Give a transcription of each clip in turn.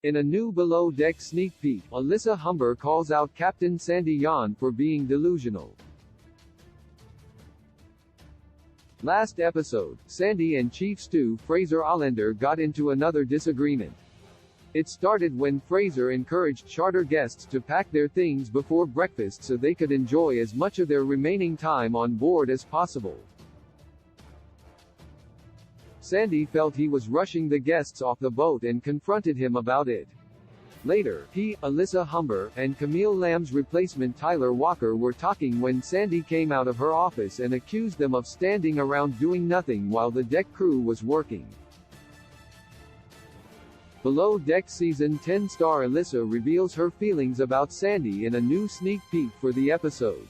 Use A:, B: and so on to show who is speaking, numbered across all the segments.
A: In a new Below Deck sneak peek, Alissa Humber calls out Captain Sandy Yan for being delusional. Last episode, Sandy and Chief Stu Fraser Allender got into another disagreement. It started when Fraser encouraged charter guests to pack their things before breakfast so they could enjoy as much of their remaining time on board as possible. Sandy felt he was rushing the guests off the boat and confronted him about it. Later, he, Alissa Humber, and Camille Lamb's replacement Tyler Walker were talking when Sandy came out of her office and accused them of standing around doing nothing while the deck crew was working. Below Deck Season 10 star Alissa reveals her feelings about Sandy in a new sneak peek for the episode.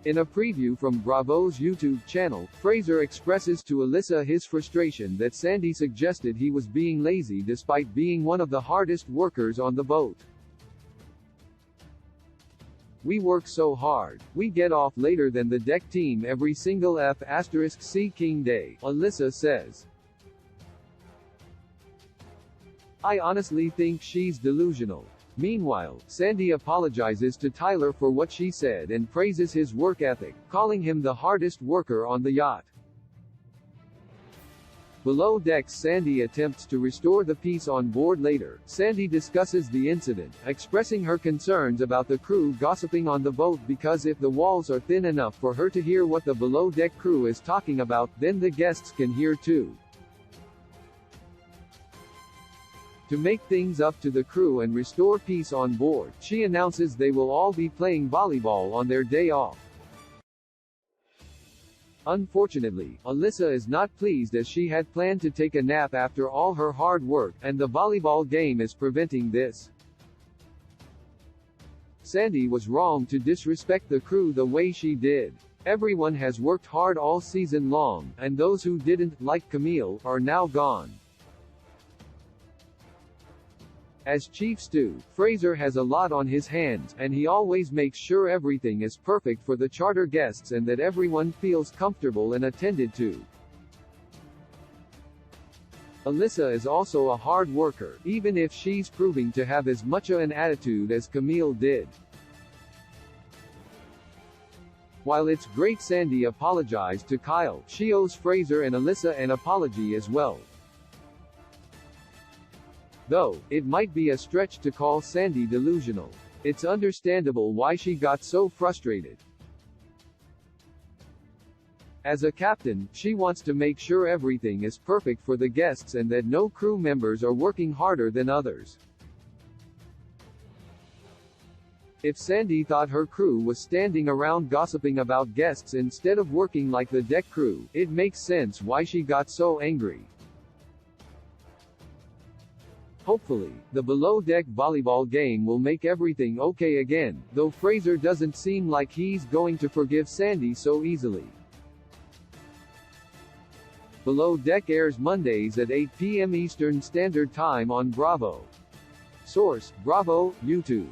A: In a preview from Bravo's YouTube channel, Fraser expresses to Alissa his frustration that Sandy suggested he was being lazy despite being one of the hardest workers on the boat. "We work so hard. We get off later than the deck team every single F***C King day," Alissa says. "I honestly think she's delusional." Meanwhile, Sandy apologizes to Tyler for what she said and praises his work ethic, calling him the hardest worker on the yacht. Below decks, Sandy attempts to restore the peace on board later. Sandy discusses the incident, expressing her concerns about the crew gossiping on the boat because if the walls are thin enough for her to hear what the below deck crew is talking about, then the guests can hear too. To make things up to the crew and restore peace on board, she announces they will all be playing volleyball on their day off. Unfortunately, Alissa is not pleased as she had planned to take a nap after all her hard work, and the volleyball game is preventing this. Sandy was wrong to disrespect the crew the way she did. Everyone has worked hard all season long, and those who didn't, like Camille, are now gone. As Chief Stu, Fraser has a lot on his hands, and he always makes sure everything is perfect for the charter guests and that everyone feels comfortable and attended to. Alissa is also a hard worker, even if she's proving to have as much of an attitude as Camille did. While it's great Sandy apologized to Kyle, she owes Fraser and Alissa an apology as well. Though, it might be a stretch to call Sandy delusional. It's understandable why she got so frustrated. As a captain, she wants to make sure everything is perfect for the guests and that no crew members are working harder than others. If Sandy thought her crew was standing around gossiping about guests instead of working like the deck crew, it makes sense why she got so angry. Hopefully, the below-deck volleyball game will make everything okay again, though Fraser doesn't seem like he's going to forgive Sandy so easily. Below Deck airs Mondays at 8 p.m. Eastern Standard Time on Bravo. Source: Bravo, YouTube.